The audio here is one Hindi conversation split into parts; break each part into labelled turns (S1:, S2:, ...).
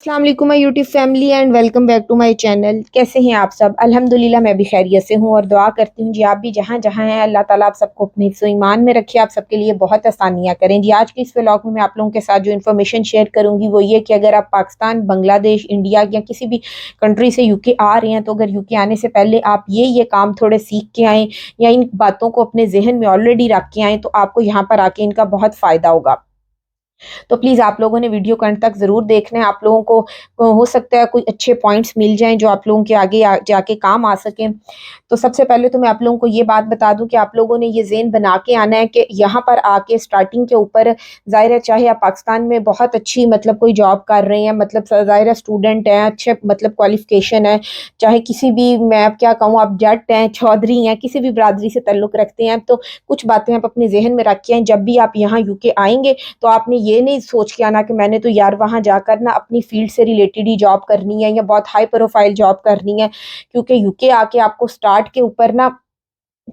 S1: अस्सलाम वालेकुम my YouTube family and welcome back to my channel. कैसे हैं आप सब? अल्हम्दुलिल्लाह मैं भी खैरियत से हूँ और दुआ करती हूँ जी आप भी जहाँ जहाँ हैं अल्लाह ताला आप सबको अपने हिफ्ज़ व ईमान में रखे, आप सबके लिए बहुत आसानियाँ करें। जी आज के इस व्लॉग में मैं आप लोगों के साथ जो इन्फॉर्मेशन शेयर करूँगी वो ये कि अगर आप पाकिस्तान, बांग्लादेश, इंडिया या किसी भी कंट्री से यूके आ रहे हैं तो अगर यूके आने से पहले आप ये काम थोड़े सीख के आएँ या इन बातों को अपने जहन में ऑलरेडी रख के आएँ तो आपको यहाँ पर आके इनका बहुत फ़ायदा होगा। तो प्लीज़ आप लोगों ने वीडियो को अंत तक ज़रूर देखना है। आप लोगों को हो सकता है कोई अच्छे पॉइंट्स मिल जाएँ जो आप लोगों के आगे जाके काम आ सकें। तो सबसे पहले तो मैं आप लोगों को ये बात बता दूँ कि आप लोगों ने ये ज़हन बना के आना है कि यहाँ पर आके स्टार्टिंग के ऊपर ज़ाहिर है चाहे आप पाकिस्तान में बहुत अच्छी मतलब कोई जॉब कर रहे हैं, मतलब ज़ाहिर है स्टूडेंट हैं, अच्छे मतलब क्वालिफ़िकेशन है, चाहे किसी भी मैं अब क्या कहूँ आप जट हैं, चौधरी हैं, किसी भी बिरादरी से ताल्लुक़ रखते हैं, तो कुछ बातें आप अपने ज़हन में रख के आएँ। जब भी आप यहाँ यूके आएँगे तो आपने ये नहीं सोच के आना कि मैंने तो यार वहाँ जाकर ना अपनी फ़ील्ड से रिलेटेड ही जॉब करनी है या बहुत हाई प्रोफ़ाइल जॉब करनी है, क्योंकि यूके आके आपको स्टार्ट के ऊपर ना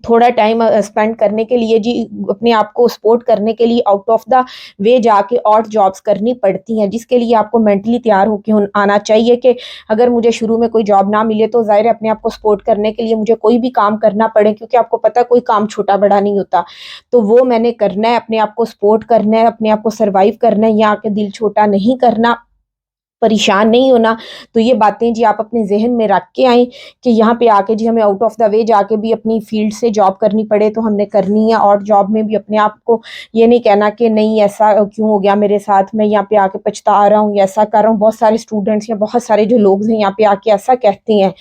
S1: थोड़ा टाइम स्पेंड करने के लिए जी अपने आप को सपोर्ट करने के लिए आउट ऑफ द वे जाके और जॉब्स करनी पड़ती हैं, जिसके लिए आपको मेंटली तैयार होके आना चाहिए कि अगर मुझे शुरू में कोई जॉब ना मिले तो ज़ाहिर है अपने आप को सपोर्ट करने के लिए मुझे कोई भी काम करना पड़े, क्योंकि आपको पता है कोई काम छोटा बड़ा नहीं होता। तो वो मैंने करना है, अपने आप को सपोर्ट करना है, अपने आप को सर्वाइव करना है, यहाँ आके दिल छोटा नहीं करना, परेशान नहीं होना। तो ये बातें जी आप अपने ज़हन में रख के आएँ कि यहाँ पे आके जी हमें आउट ऑफ द वे जाके भी अपनी फ़ील्ड से जॉब करनी पड़े तो हमने करनी है, और जॉब में भी अपने आप को ये नहीं कहना कि नहीं ऐसा क्यों हो गया मेरे साथ, मैं यहाँ पे आके पछता रहा हूँ या ऐसा कर रहा हूँ। बहुत सारे स्टूडेंट्स या बहुत सारे जो लोग हैं यहाँ पे आके ऐसा कहते हैं।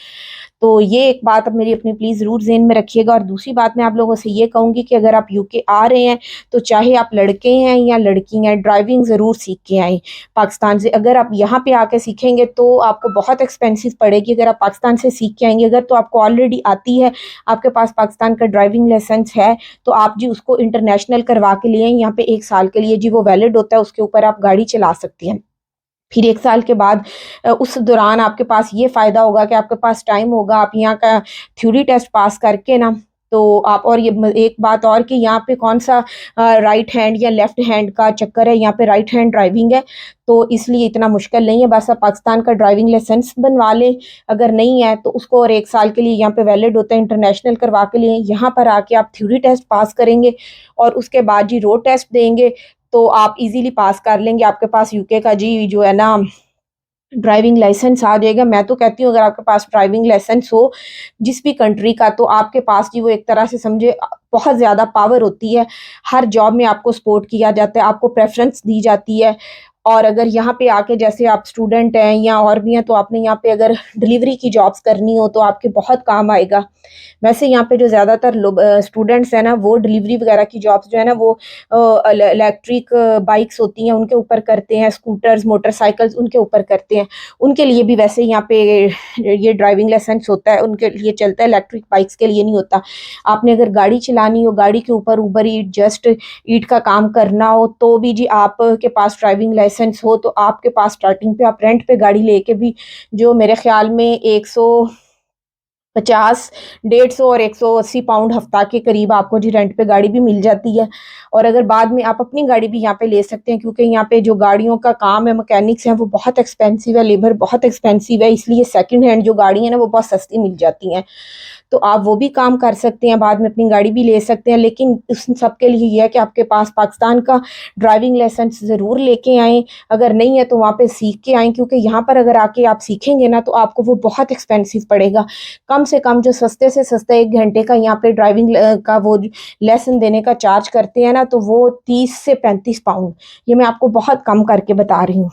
S1: तो ये एक बात अब मेरी अपनी प्लीज़ ज़रूर ज़हन में रखिएगा। और दूसरी बात मैं आप लोगों से ये कहूँगी कि अगर आप यूके आ रहे हैं तो चाहे आप लड़के हैं या लड़की हैं, ड्राइविंग ज़रूर सीख के आएँ पाकिस्तान से। अगर आप यहाँ पे आके सीखेंगे तो आपको बहुत एक्सपेंसिव पड़ेगी। अगर आप पाकिस्तान से सीख के आएँगे, अगर तो आपको ऑलरेडी आती है, आपके पास पाकिस्तान का ड्राइविंग लाइसेंस है, तो आप जी उसको इंटरनेशनल करवा के लिए आएँ। यहाँ पे 1 साल के लिए जी वो वैलिड होता है, उसके ऊपर आप गाड़ी चला सकती हैं। फिर 1 साल के बाद उस दौरान आपके पास ये फ़ायदा होगा कि आपके पास टाइम होगा, आप यहाँ का थ्योरी टेस्ट पास करके ना, तो आप, और ये एक बात और कि यहाँ पे कौन-सा राइट हैंड या लेफ्ट हैंड का चक्कर है, यहाँ पे राइट हैंड ड्राइविंग है, तो इसलिए इतना मुश्किल नहीं है। बस आप पाकिस्तान का ड्राइविंग लाइसेंस बनवा लें, अगर नहीं है तो उसको और 1 साल के लिए यहाँ पे वैलिड होता है, इंटरनेशनल करवा के लिए यहाँ पर आके आप थ्योरी टेस्ट पास करेंगे और उसके बाद जी रोड टेस्ट देंगे, तो आप इज़िली पास कर लेंगे। आपके पास यूके का जी जो है ना ड्राइविंग लाइसेंस आ जाएगा। मैं तो कहती हूँ अगर आपके पास ड्राइविंग लाइसेंस हो जिस भी कंट्री का, तो आपके पास जी वो एक तरह से समझे बहुत ज़्यादा पावर होती है। हर जॉब में आपको सपोर्ट किया जाता है, आपको प्रेफ़रेंस दी जाती है। और अगर यहाँ पे आके जैसे आप स्टूडेंट हैं या और भी हैं, तो आपने यहाँ पे अगर डिलीवरी की जॉब्स करनी हो तो आपके बहुत काम आएगा। वैसे यहाँ पे जो ज़्यादातर लोग स्टूडेंट्स हैं ना, वो डिलीवरी वगैरह की जॉब्स जो है ना वो इलेक्ट्रिक बाइक्स होती हैं उनके ऊपर करते हैं, स्कूटर्स, मोटरसाइकिल्स उनके ऊपर करते हैं। उनके लिए भी वैसे यहाँ पे ये ड्राइविंग लाइसेंस होता है, उनके लिए चलता है, इलेक्ट्रिक बाइक्स के लिए नहीं होता। आपने अगर गाड़ी चलानी हो, गाड़ी के ऊपर ऊबर ईट, जस्ट ईट का काम करना हो, तो भी जी आपके पास ड्राइविंग लाइसेंस हो तो आपके पास स्टार्टिंग पे आप रेंट पे गाड़ी लेके भी जो मेरे ख़्याल में 150, 150 और 180 पाउंड हफ्ता के करीब आपको जी रेंट पे गाड़ी भी मिल जाती है। और अगर बाद में आप अपनी गाड़ी भी यहाँ पे ले सकते हैं, क्योंकि यहाँ पे जो गाड़ियों का काम है, मैकेनिक्स हैं, वो बहुत एक्सपेंसिव है, लेबर बहुत एक्सपेंसिव है, इसलिए सेकंड हैंड जो गाड़ी है ना वो बहुत सस्ती मिल जाती हैं। तो आप वो भी काम कर सकते हैं, बाद में अपनी गाड़ी भी ले सकते हैं, लेकिन उस सब के लिए ये है कि आपके पास पाकिस्तान का ड्राइविंग लाइसेंस ज़रूर लेके आएँ। अगर नहीं है तो वहाँ पे सीख के आएँ, क्योंकि यहाँ पर अगर आके आप सीखेंगे ना तो आपको वो बहुत एक्सपेंसिव पड़ेगा। कम से कम जो सस्ते से सस्ता 1 घंटे का यहाँ पे ड्राइविंग का वो लेसन देने का चार्ज करते हैं ना, तो वो 30 से 35 पाउंड, ये मैं आपको बहुत कम करके बता रही हूँ।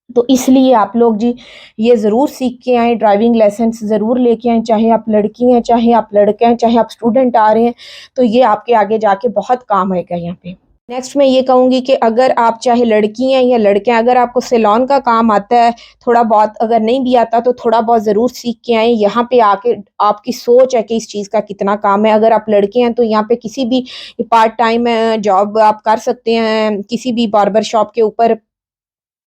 S1: तो इसलिए आप लोग जी ये ज़रूर सीख के आएँ, ड्राइविंग लाइसेंस ज़रूर लेके आएँ, चाहे आप लड़की हैं, चाहे आप लड़के हैं, चाहे आप स्टूडेंट आ रहे हैं, तो ये आपके आगे जाके बहुत काम आएगा यहाँ पे। नेक्स्ट मैं ये कहूँगी कि अगर आप चाहे लड़की हैं या लड़के हैं, अगर आपको सैलून का काम आता है, थोड़ा बहुत, अगर नहीं भी आता तो थोड़ा बहुत ज़रूर सीख के आएँ। यहाँ पे आके आपकी सोच है कि इस चीज़ का कितना काम है। अगर आप लड़के हैं तो यहाँ पे किसी भी पार्ट टाइम जॉब आप कर सकते हैं, किसी भी बार्बर शॉप के ऊपर।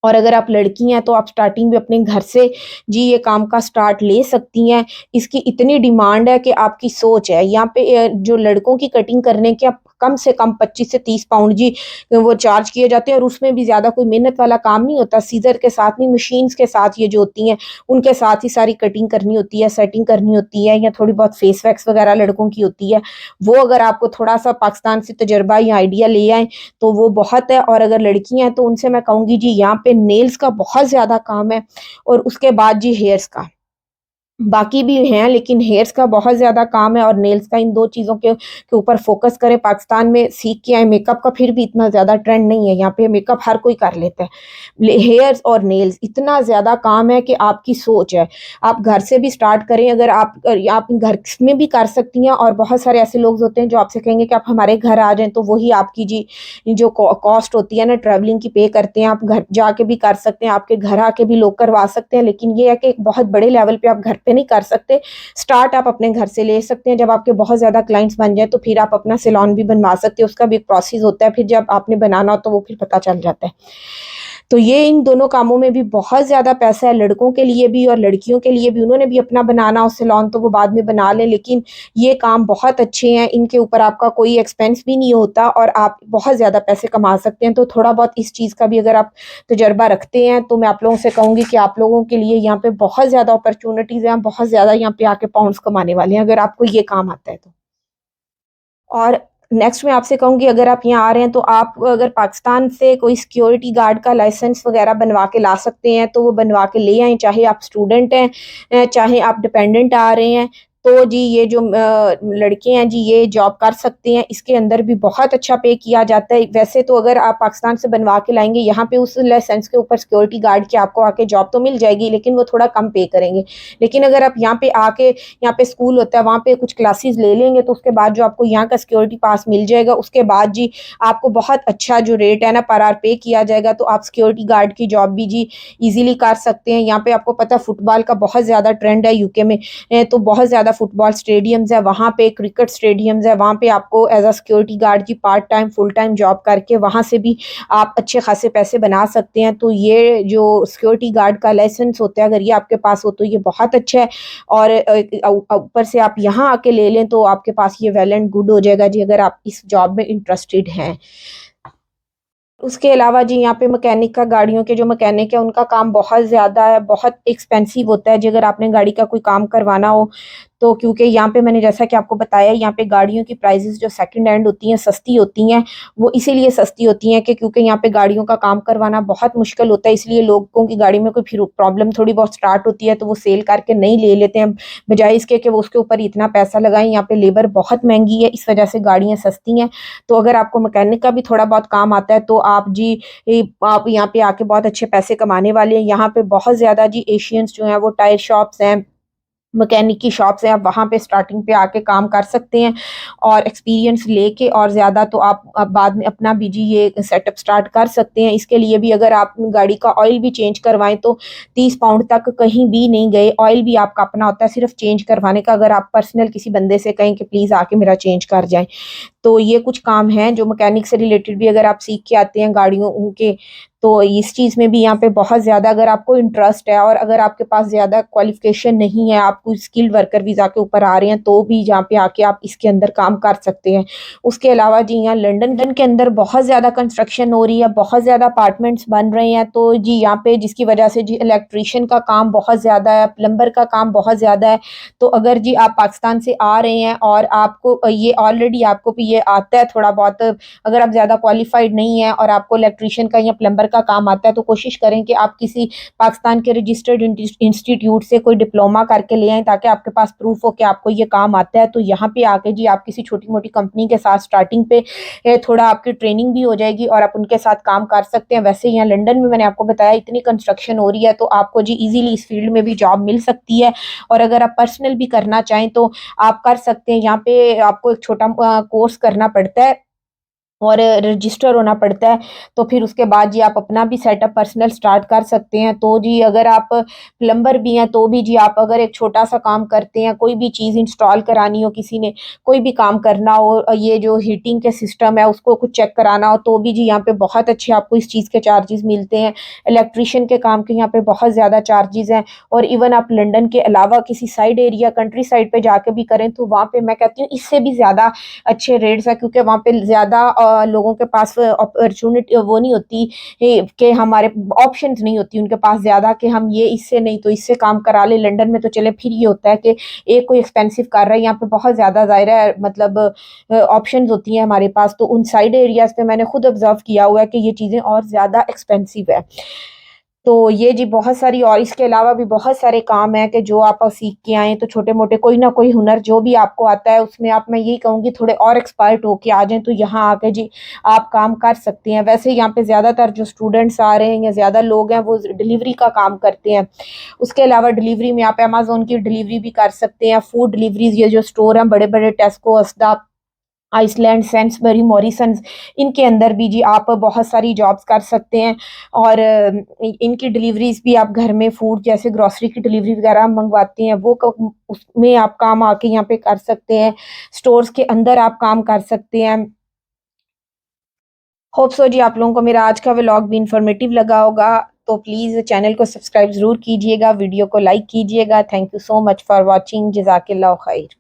S1: और अगर आप लड़की हैं तो आप स्टार्टिंग में अपने घर से जी ये काम का स्टार्ट ले सकती हैं। इसकी इतनी डिमांड है कि आपकी सोच है। यहाँ पे जो लड़कों की कटिंग करने के आप कम से कम 25 से 30 पाउंड जी वो चार्ज किए जाते हैं, और उसमें भी ज़्यादा कोई मेहनत वाला काम नहीं होता। सीज़र के साथ नहीं, मशीन्स के साथ ये जो होती हैं, उनके साथ ही सारी कटिंग करनी होती है, सेटिंग करनी होती है, या थोड़ी बहुत फेस वैक्स वगैरह लड़कों की होती है। वो अगर आपको थोड़ा-सा पाकिस्तान से तजुर्बा या आइडिया ले आएँ, तो वो बहुत है। और अगर लड़कियाँ हैं, तो उनसे मैं कहूँगी जी यहाँ पे नेल्स का बहुत ज़्यादा काम है, और उसके बाद जी हेयर्स का। बाकी भी हैं, लेकिन हेयर्स का बहुत ज़्यादा काम है, और नेल्स का। इन 2 चीज़ों के ऊपर फ़ोकस करें। पाकिस्तान में सीख के आए, मेकअप का फिर भी इतना ज़्यादा ट्रेंड नहीं है, यहाँ पे मेकअप हर कोई कर लेता है। ले हेयर्स और नेल्स इतना ज़्यादा काम है कि आपकी सोच है। आप घर से भी स्टार्ट करें, अगर आप घर में भी कर सकती हैं, और बहुत सारे ऐसे लोग होते हैं जो आपसे कहेंगे कि आप हमारे घर आ जाएँ, तो वही आपकी जी जो कॉस्ट होती है ना ट्रैवलिंग की पे करते हैं। आप घर जाके भी कर सकते हैं, आपके घर आके भी लोग करवा सकते हैं, लेकिन ये है कि एक बहुत बड़े लेवल पे आप घर पे नहीं कर सकते। स्टार्ट आप अपने घर से ले सकते हैं। जब आपके बहुत ज़्यादा क्लाइंट्स बन जाए, तो फिर आप अपना सैलून भी बनवा सकते हैं। उसका भी एक प्रोसेस होता है, फिर जब आपने बनाना हो तो वो फिर पता चल जाता है। तो ये इन दोनों कामों में भी बहुत ज़्यादा पैसा है, लड़कों के लिए भी और लड़कियों के लिए भी। उन्होंने भी अपना बनाना हो सैलून, तो वो बाद में बना लें, लेकिन ये काम बहुत अच्छे हैं। इनके ऊपर आपका कोई एक्सपेंस भी नहीं होता, और आप बहुत ज़्यादा पैसे कमा सकते हैं। तो थोड़ा बहुत इस चीज़ का भी अगर आप तजर्बा रखते हैं, तो मैं आप लोगों से कहूँगी कि आप लोगों के लिए यहाँ पे बहुत ज़्यादा अपॉर्चुनिटीज़ हैं। बहुत ज़्यादा यहाँ पे आके पाउंड्स कमाने वाले हैं, अगर आपको ये काम आता है तो। और नेक्स्ट मैं आपसे कहूँगी, अगर आप यहाँ आ रहे हैं, तो आप अगर पाकिस्तान से कोई सिक्योरिटी गार्ड का लाइसेंस वगैरह बनवा के ला सकते हैं, तो वो बनवा के ले आएँ। चाहे आप स्टूडेंट हैं, चाहे आप डिपेंडेंट आ रहे हैं, तो जी ये जो लड़के हैं जी, ये जॉब कर सकते हैं। इसके अंदर भी बहुत अच्छा पे किया जाता है। वैसे तो अगर आप पाकिस्तान से बनवा के लाएँगे, यहाँ पे उस लाइसेंस के ऊपर सिक्योरिटी गार्ड की आपको आके जॉब तो मिल जाएगी, लेकिन वो थोड़ा कम पे करेंगे। लेकिन अगर आप यहाँ पे आके, यहाँ पे स्कूल होता है, वहाँ पे कुछ क्लासेस ले लेंगे, तो उसके बाद जो आपको यहाँ का सिक्योरिटी पास मिल जाएगा, उसके बाद जी आपको बहुत अच्छा जो रेट है ना पर आवर पे किया जाएगा, तो आप सिक्योरिटी गार्ड की जॉब भी जी इजीली कर सकते हैं। यहाँ पे आपको पता है फुटबॉल का बहुत ज़्यादा ट्रेंड है यूके में। तो बहुत ज़्यादा फुटबॉल स्टेडियम्स है, वहाँ पे क्रिकेट स्टेडियम्स है, वहाँ पे आपको एज अ सिक्योरिटी गार्ड की part time full time job करके वहाँ से भी आप अच्छे खासे पैसे बना सकते हैं। तो ये जो सिक्योरिटी गार्ड का लाइसेंस होता है, अगर ये आपके पास हो तो ये बहुत अच्छा है। और ऊपर से आप यहाँ आके ले लें, तो आपके पास ये वेल एंड गुड हो जाएगा जी, अगर आप इस जॉब में इंटरेस्टेड हैं। उसके अलावा जी यहाँ पे मैकेनिक का, गाड़ियों के जो मैकेनिक है उनका काम बहुत ज़्यादा है, बहुत एक्सपेंसिव होता है जी। अगर आपने गाड़ी का कोई काम करवाना हो, तो क्योंकि यहाँ पे मैंने जैसा कि आपको बताया, यहाँ पे गाड़ियों की प्राइसेस जो सेकंड हैंड होती हैं सस्ती होती हैं। वो इसीलिए सस्ती होती हैं कि क्योंकि यहाँ पे गाड़ियों का काम करवाना बहुत मुश्किल होता है, इसलिए लोगों की गाड़ी में कोई फिर प्रॉब्लम थोड़ी बहुत स्टार्ट होती है, तो वो सेल करके नहीं ले लेते हैं, बजाय इसके कि वो उसके ऊपर इतना पैसा लगाएं। यहाँ पे लेबर बहुत महंगी है, इस वजह से गाड़ियाँ सस्ती हैं। तो अगर आपको मैकेनिक का भी थोड़ा बहुत काम आता है, तो आप जी आप यहाँ पे आके बहुत अच्छे पैसे कमाने वाले हैं। यहाँ पे बहुत ज़्यादा जी एशियंस जो हैं वो टायर शॉप्स हैं, मैकेनिक की शॉप्स हैं, आप वहाँ पे स्टार्टिंग पे आके काम कर सकते हैं, और एक्सपीरियंस लेके और ज़्यादा तो आप बाद में अपना भी जी ये सेटअप स्टार्ट कर सकते हैं। इसके लिए भी अगर आप गाड़ी का ऑयल भी चेंज करवाएं, तो 30 पाउंड तक कहीं भी नहीं गए। ऑयल भी आपका अपना होता है, सिर्फ चेंज करवाने का। अगर आप पर्सनल किसी बंदे से कहें कि प्लीज़ आके मेरा चेंज कर जाएं, तो ये कुछ काम हैं जो मैकेनिक से रिलेटेड भी अगर आप सीख के आते हैं गाड़ियों के, तो इस चीज़ में भी यहाँ पे बहुत ज़्यादा अगर आपको इंटरेस्ट है, और अगर आपके पास ज़्यादा क्वालिफिकेशन नहीं है, आप कोई स्किल्ड वर्कर वीज़ा के ऊपर आ रहे हैं, तो भी यहाँ पे आके आप इसके अंदर काम कर सकते हैं। उसके अलावा जी यहाँ लंदन के अंदर बहुत ज़्यादा कंस्ट्रक्शन हो रही है, बहुत ज़्यादा अपार्टमेंट्स बन रहे हैं, तो जी यहाँ पे जिसकी वजह से जी इलेक्ट्रीशियन का काम बहुत ज़्यादा है, प्लम्बर का काम बहुत ज़्यादा है। तो अगर जी आप पाकिस्तान से आ रहे हैं, और आपको ये ऑलरेडी आपको भी ये आता है थोड़ा बहुत, अगर आप ज़्यादा क्वालिफाइड नहीं है और आपको इलेक्ट्रीशियन का या प्लम्बर का काम आता है, तो कोशिश करें कि आप किसी पाकिस्तान के रजिस्टर्ड इंस्टीट्यूट से कोई डिप्लोमा करके ले आएँ, ताकि आपके पास प्रूफ हो कि आपको ये काम आता है। तो यहाँ पे आके जी आप किसी छोटी मोटी कंपनी के साथ स्टार्टिंग पे थोड़ा आपकी ट्रेनिंग भी हो जाएगी, और आप उनके साथ काम कर सकते हैं। वैसे यहाँ लंदन में मैंने आपको बताया इतनी कंस्ट्रक्शन हो रही है, तो आपको जी इजीली इस फील्ड में भी जॉब मिल सकती है। और अगर आप पर्सनल भी करना चाहें, तो आप कर सकते हैं। यहाँ पे आपको एक छोटा कोर्स करना पड़ता है, और रजिस्टर होना पड़ता है। तो फिर उसके बाद जी आप अपना भी सेटअप पर्सनल स्टार्ट कर सकते हैं। तो जी अगर आप प्लम्बर भी हैं तो भी जी आप अगर एक छोटा सा काम करते हैं, कोई भी चीज़ इंस्टॉल करानी हो, किसी ने कोई भी काम करना हो, ये जो हीटिंग के सिस्टम है उसको कुछ चेक कराना हो, तो भी जी यहाँ पे बहुत अच्छे आपको इस चीज़ के चार्जेस मिलते हैं। इलेक्ट्रिशियन के काम के यहाँ पे बहुत ज़्यादा चार्जेस हैं। और इवन आप लंदन के अलावा किसी साइड एरिया कंट्री साइड पे जाके भी करें तो वहाँ पे मैं कहती हूँ इससे भी ज़्यादा अच्छे रेट्स हैं, क्योंकि वहाँ पे ज़्यादा लोगों के पास अपॉर्चुनिटी वो नहीं होती कि हमारे ऑप्शंस नहीं होती उनके पास ज़्यादा कि हम ये इससे नहीं तो इससे काम करा ले। लंदन में तो चले फिर ये होता है कि एक कोई एक्सपेंसिव कर रहा है, यहाँ पे बहुत ज़्यादा ज़ाहिर है मतलब ऑप्शंस होती हैं हमारे पास। तो उन साइड एरियाज़ पे मैंने खुद ऑब्जर्व किया हुआ है कि ये चीज़ें और ज़्यादा एक्सपेंसिव है। तो ये जी बहुत सारी और इसके अलावा भी बहुत सारे काम हैं कि जो आप सीख के आएँ, तो छोटे-मोटे कोई ना कोई हुनर जो भी आपको आता है उसमें आप मैं यही कहूँगी थोड़े और एक्सपर्ट होके आ जाएँ, तो यहाँ आके जी आप काम कर सकते हैं। वैसे यहाँ पे ज़्यादातर जो स्टूडेंट्स आ रहे हैं या ज़्यादा लोग हैं वो डिलीवरी का काम करते हैं। उसके अलावा डिलीवरी में आप अमेज़न की डिलीवरी भी कर सकते हैं, फूड डिलीवरीज़ ये जो स्टोर हैं बड़े-बड़े टेस्को, असदा, आइसलैंड, सेंसबरी, मॉरिसन्स, इनके अंदर भी जी आप बहुत सारी जॉब्स कर सकते हैं। और इनकी डिलीवरीज़ भी आप घर में फूड जैसे ग्रोसरी की डिलीवरी वगैरह हम मंगवाते हैं वो उसमें आप काम आके यहाँ पे कर सकते हैं। स्टोर्स के अंदर आप काम कर सकते हैं। होप सो जी आप लोगों को मेरा आज का व्लॉग भी इन्फॉर्मेटिव लगा होगा। तो प्लीज़ चैनल को सब्सक्राइब ज़रूर कीजिएगा, वीडियो को लाइक कीजिएगा। Thank you so much for watching. जज़ाकल्लाह खैर।